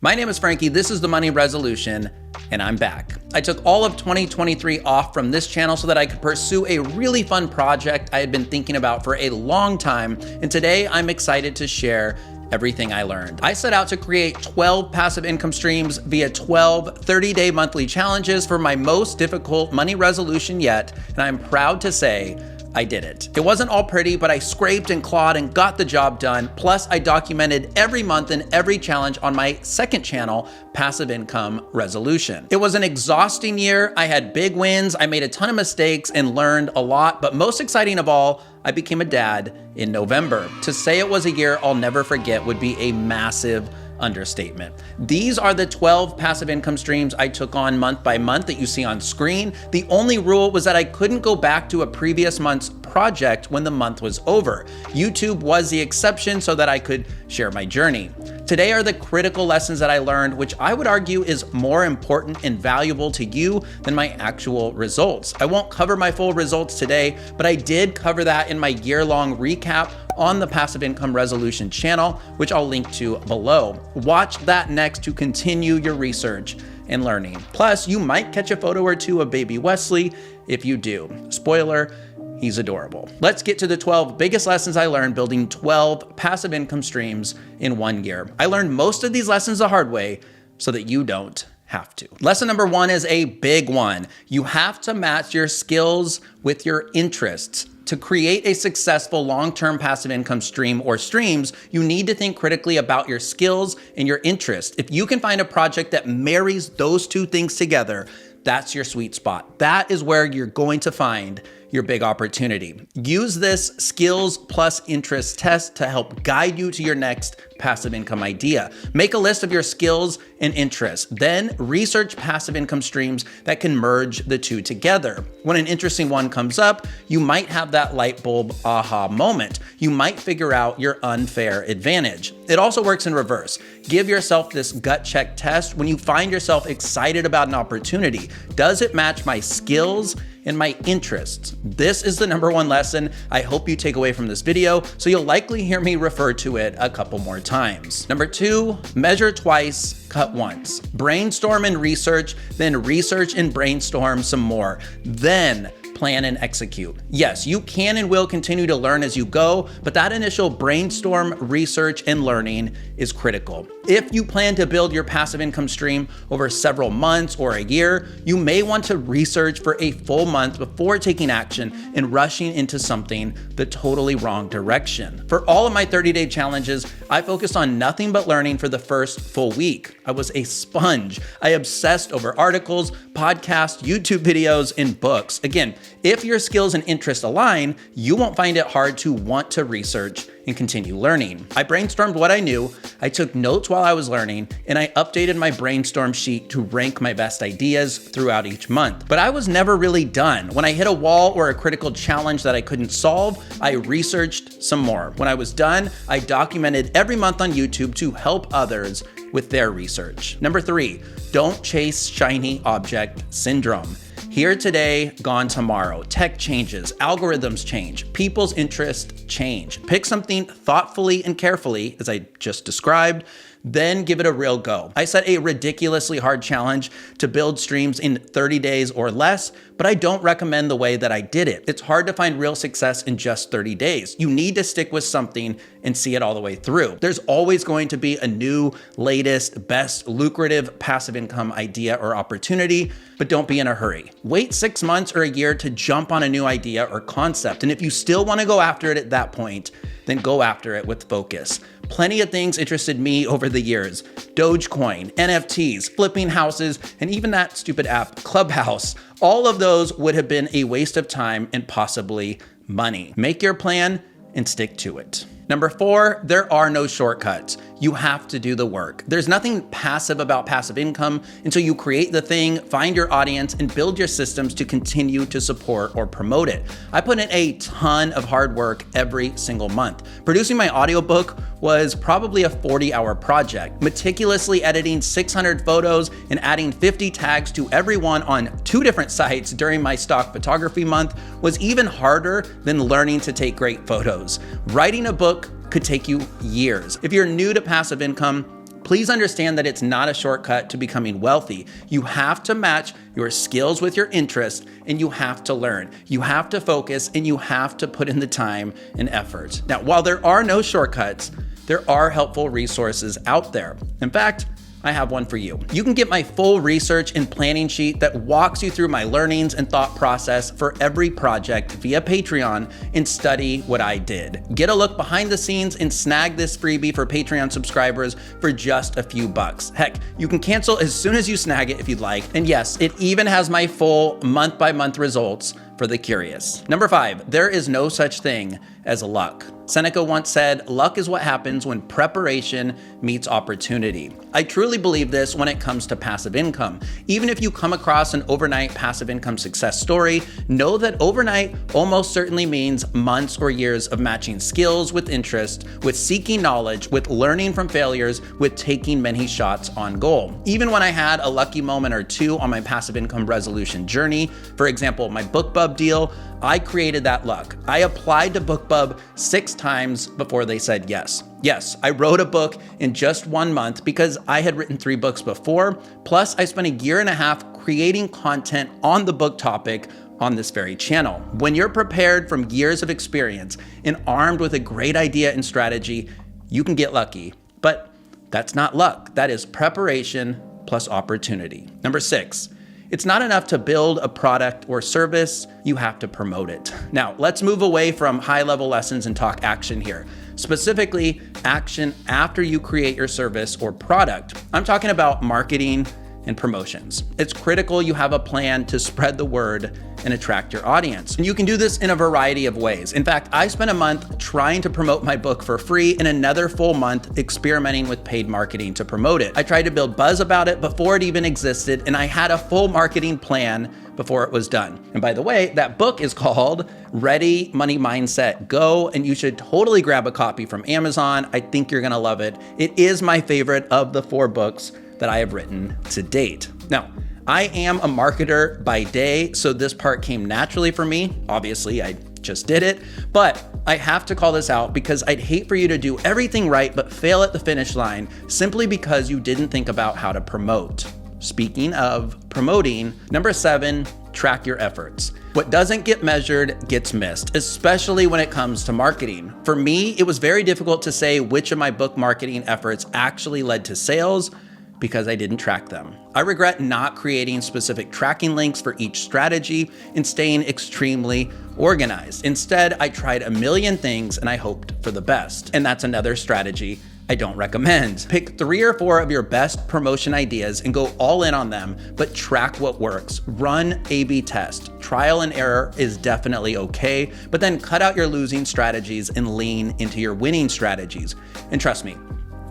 My name is Frankie, this is The Money Resolution, and I'm back. I took all of 2023 off from this channel so that I could pursue a really fun project I had been thinking about for a long time, and today I'm excited to share everything I learned. I set out to create 12 passive income streams via 12 30-day monthly challenges for my most difficult money resolution yet, and I'm proud to say I did it. It wasn't all pretty, but I scraped and clawed and got the job done. Plus, I documented every month and every challenge on my second channel, Passive Income Resolution. It was an exhausting year. I had big wins, I made a ton of mistakes and learned a lot, but most exciting of all, I became a dad in November. To say it was a year I'll never forget would be a massive understatement. These are the 12 passive income streams I took on month by month that you see on screen. The only rule was that I couldn't go back to a previous month's project when the month was over. YouTube was the exception so that I could share my journey. Today are the critical lessons that I learned, which I would argue is more important and valuable to you than my actual results. I won't cover my full results today, but I did cover that in my year-long recap on the Passive Income Resolution channel, which I'll link to below. Watch that next to continue your research and learning. Plus, you might catch a photo or two of baby Wesley. If you do, spoiler, he's adorable. Let's get to the 12 biggest lessons I learned building 12 passive income streams in 1 year. I learned most of these lessons the hard way so that you don't have to. Lesson number 1 is a big one. You have to match your skills with your interests. To create a successful long-term passive income stream or streams, you need to think critically about your skills and your interests. If you can find a project that marries those two things together, that's your sweet spot. That is where you're going to find your big opportunity. Use this skills plus interest test to help guide you to your next passive income idea. Make a list of your skills and interests, then research passive income streams that can merge the two together. When an interesting one comes up, you might have that light bulb aha moment. You might figure out your unfair advantage. It also works in reverse. Give yourself this gut check test when you find yourself excited about an opportunity. Does it match my skills and my interests? This is the number 1 lesson I hope you take away from this video, so you'll likely hear me refer to it a couple more times. Number 2, measure twice, cut once. Brainstorm and research, then research and brainstorm some more. Then plan and execute. Yes, you can and will continue to learn as you go, but that initial brainstorm, research, and learning is critical. If you plan to build your passive income stream over several months or a year, you may want to research for a full month before taking action and rushing into something the totally wrong direction. For all of my 30-day challenges, I focused on nothing but learning for the first full week. I was a sponge. I obsessed over articles, podcasts, YouTube videos, and books. Again, if your skills and interests align, you won't find it hard to want to research and continue learning. I brainstormed what I knew, I took notes while I was learning, and I updated my brainstorm sheet to rank my best ideas throughout each month. But I was never really done. When I hit a wall or a critical challenge that I couldn't solve, I researched some more. When I was done, I documented every month on YouTube to help others with their research. Number 3, don't chase shiny object syndrome. Here today, gone tomorrow. Tech changes, algorithms change, people's interests change. Pick something thoughtfully and carefully, as I just described, then give it a real go. I set a ridiculously hard challenge to build streams in 30 days or less, but I don't recommend the way that I did it. It's hard to find real success in just 30 days. You need to stick with something and see it all the way through. There's always going to be a new, latest, best, lucrative passive income idea or opportunity, but don't be in a hurry. Wait 6 months or a year to jump on a new idea or concept. And if you still want to go after it at that point, then go after it with focus. Plenty of things interested me over the years. Dogecoin, NFTs, flipping houses, and even that stupid app, Clubhouse. All of those would have been a waste of time and possibly money. Make your plan and stick to it. Number 4, there are no shortcuts. You have to do the work. There's nothing passive about passive income until you create the thing, find your audience, and build your systems to continue to support or promote it. I put in a ton of hard work every single month. Producing my audiobook was probably a 40-hour project. Meticulously editing 600 photos and adding 50 tags to every one on 2 different sites during my stock photography month was even harder than learning to take great photos. Writing a book could take you years. If you're new to passive income, Please understand that it's not a shortcut to becoming wealthy. You have to match your skills with your interests, and you have to learn. You have to focus, and you have to put in the time and effort. Now, while there are no shortcuts, there are helpful resources out there. In fact, I have one for you. You can get my full research and planning sheet that walks you through my learnings and thought process for every project via Patreon and study what I did. Get a look behind the scenes and snag this freebie for Patreon subscribers for just a few bucks. Heck, you can cancel as soon as you snag it if you'd like. And yes, it even has my full month-by-month results for the curious. Number 5, there is no such thing as luck. Seneca once said, luck is what happens when preparation meets opportunity. I truly believe this when it comes to passive income. Even if you come across an overnight passive income success story, know that overnight almost certainly means months or years of matching skills with interest, with seeking knowledge, with learning from failures, with taking many shots on goal. Even when I had a lucky moment or two on my passive income resolution journey, for example, my BookBub deal, I created that luck. I applied to BookBub 6 times before they said yes. Yes, I wrote a book in just 1 month because I had written 3 books before. Plus, I spent a year and a half creating content on the book topic on this very channel. When you're prepared from years of experience and armed with a great idea and strategy, you can get lucky. But that's not luck. That is preparation plus opportunity. Number 6. It's not enough to build a product or service, you have to promote it. Now, let's move away from high-level lessons and talk action here. Specifically, action after you create your service or product. I'm talking about marketing and promotions. It's critical you have a plan to spread the word and attract your audience. And you can do this in a variety of ways. In fact, I spent a month trying to promote my book for free and another full month experimenting with paid marketing to promote it. I tried to build buzz about it before it even existed, and I had a full marketing plan before it was done. And by the way, that book is called Ready, Money, Mindset, Go, and you should totally grab a copy from Amazon. I think you're gonna love it. It is my favorite of the 4 books that I have written to date. Now, I am a marketer by day, so this part came naturally for me. Obviously, I just did it, but I have to call this out because I'd hate for you to do everything right but fail at the finish line simply because you didn't think about how to promote. Speaking of promoting, number 7, track your efforts. What doesn't get measured gets missed, especially when it comes to marketing. For me, it was very difficult to say which of my book marketing efforts actually led to sales because I didn't track them. I regret not creating specific tracking links for each strategy and staying extremely organized. Instead, I tried a million things and I hoped for the best. And that's another strategy I don't recommend. Pick 3 or 4 of your best promotion ideas and go all in on them, but track what works. Run A/B test. Trial and error is definitely okay, but then cut out your losing strategies and lean into your winning strategies. And trust me,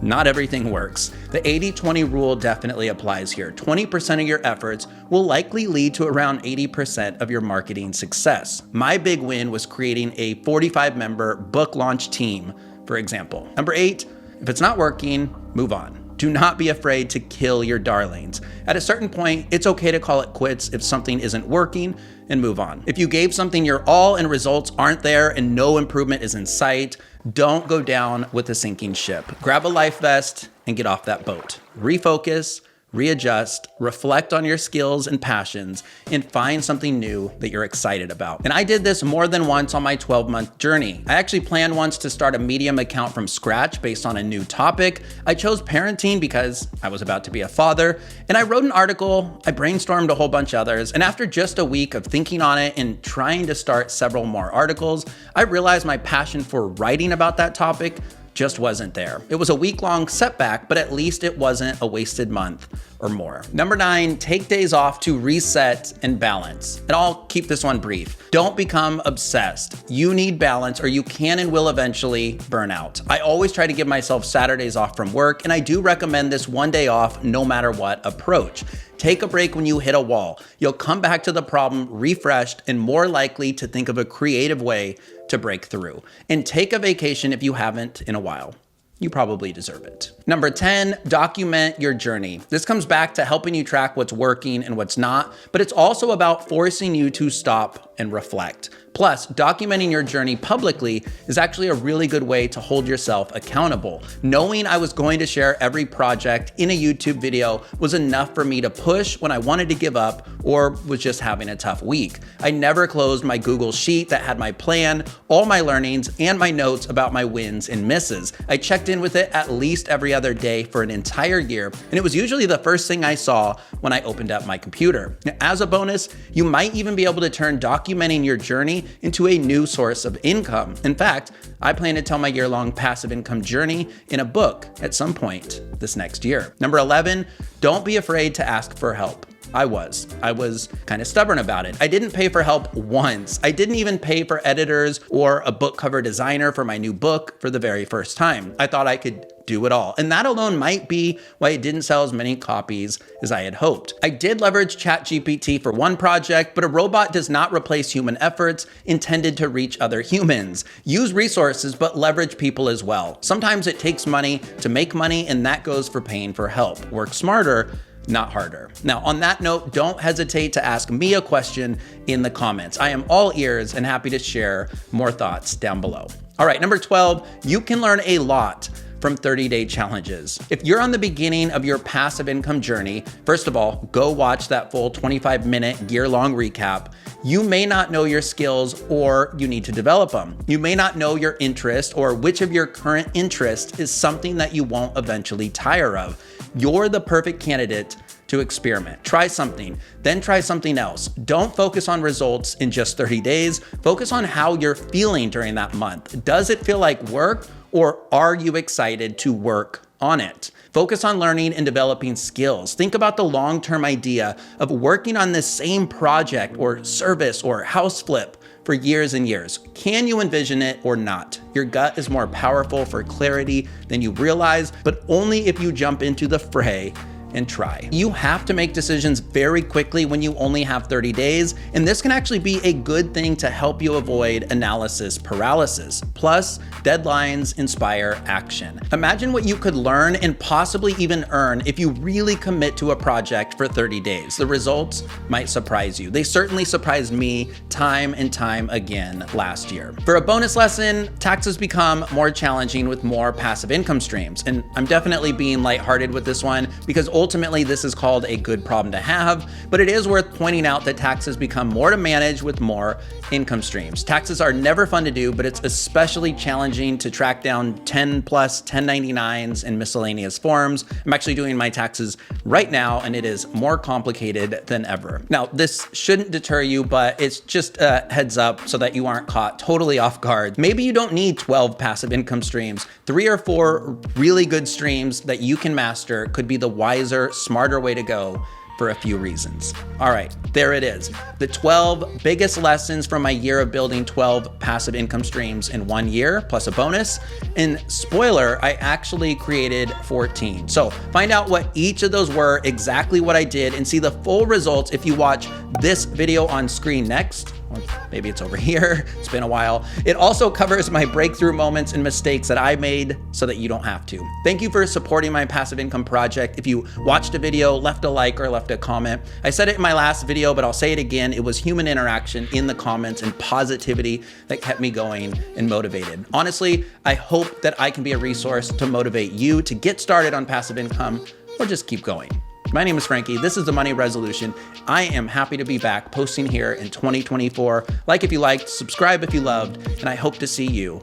not everything works. The 80-20 rule definitely applies here. 20% of your efforts will likely lead to around 80% of your marketing success. My big win was creating a 45-member book launch team, for example. Number 8, if it's not working, move on. Do not be afraid to kill your darlings. At a certain point, it's okay to call it quits if something isn't working and move on. If you gave something your all and results aren't there and no improvement is in sight, don't go down with a sinking ship. Grab a life vest and get off that boat. Refocus, readjust, reflect on your skills and passions, and find something new that you're excited about. And I did this more than once on my 12-month journey. I actually planned once to start a Medium account from scratch based on a new topic. I chose parenting because I was about to be a father, and I wrote an article, I brainstormed a whole bunch of others, and after just a week of thinking on it and trying to start several more articles, I realized my passion for writing about that topic just wasn't there. It was a week-long setback, but at least it wasn't a wasted month or more. Number 9, take days off to reset and balance. And I'll keep this one brief. Don't become obsessed. You need balance or you can and will eventually burn out. I always try to give myself Saturdays off from work, and I do recommend this 1 day off no matter what approach. Take a break when you hit a wall. You'll come back to the problem refreshed and more likely to think of a creative way to break through. And take a vacation if you haven't in a while. You probably deserve it. Number 10, document your journey. This comes back to helping you track what's working and what's not, but it's also about forcing you to stop and reflect. Plus, documenting your journey publicly is actually a really good way to hold yourself accountable. Knowing I was going to share every project in a YouTube video was enough for me to push when I wanted to give up or was just having a tough week. I never closed my Google Sheet that had my plan, all my learnings, and my notes about my wins and misses. I checked in with it at least every other day for an entire year, and it was usually the first thing I saw when I opened up my computer. As a bonus, you might even be able to turn documenting your journey into a new source of income. In fact, I plan to tell my year-long passive income journey in a book at some point this next year. Number 11, don't be afraid to ask for help. I was kind of stubborn about it. I didn't pay for help once. I didn't even pay for editors or a book cover designer for my new book for the very first time. I thought I could do it all. And that alone might be why it didn't sell as many copies as I had hoped. I did leverage ChatGPT for one project, but a robot does not replace human efforts intended to reach other humans. Use resources, but leverage people as well. Sometimes it takes money to make money, and that goes for paying for help. Work smarter, not harder. Now, on that note, don't hesitate to ask me a question in the comments. I am all ears and happy to share more thoughts down below. All right, number 12, you can learn a lot from 30-day challenges. If you're on the beginning of your passive income journey, first of all, go watch that full 25-minute year-long recap. You may not know your skills or you need to develop them. You may not know your interest or which of your current interests is something that you won't eventually tire of. You're the perfect candidate to experiment. Try something, then try something else. Don't focus on results in just 30 days. Focus on how you're feeling during that month. Does it feel like work, or are you excited to work on it? Focus on learning and developing skills. Think about the long-term idea of working on this same project or service or house flip for years and years. Can you envision it or not? Your gut is more powerful for clarity than you realize, but only if you jump into the fray and try. You have to make decisions very quickly when you only have 30 days, and this can actually be a good thing to help you avoid analysis paralysis. Plus, deadlines inspire action. Imagine what you could learn and possibly even earn if you really commit to a project for 30 days. The results might surprise you. They certainly surprised me time and time again last year. For a bonus lesson, taxes become more challenging with more passive income streams. And I'm definitely being lighthearted with this one because ultimately this is called a good problem to have, but it is worth pointing out that taxes become more to manage with more income streams. Taxes are never fun to do, but it's especially challenging to track down 10 plus 1099s and miscellaneous forms. I'm actually doing my taxes right now, and it is more complicated than ever. Now, this shouldn't deter you, but it's just a heads up so that you aren't caught totally off guard. Maybe you don't need 12 passive income streams. 3 or 4 really good streams that you can master could be the wiser, smarter way to go for a few reasons. All right, there it is. The 12 biggest lessons from my year of building 12 passive income streams in 1 year, plus a bonus. And spoiler, I actually created 14. So find out what each of those were, exactly what I did, and see the full results if you watch this video on screen next. Or maybe it's over here, it's been a while. It also covers my breakthrough moments and mistakes that I made so that you don't have to. Thank you for supporting my passive income project. If you watched a video, left a like, or left a comment, I said it in my last video, but I'll say it again. It was human interaction in the comments and positivity that kept me going and motivated. Honestly, I hope that I can be a resource to motivate you to get started on passive income or just keep going. My name is Frankie. This is The Money Resolution. I am happy to be back posting here in 2024. Like if you liked, subscribe if you loved, and I hope to see you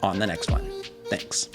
on the next one. Thanks.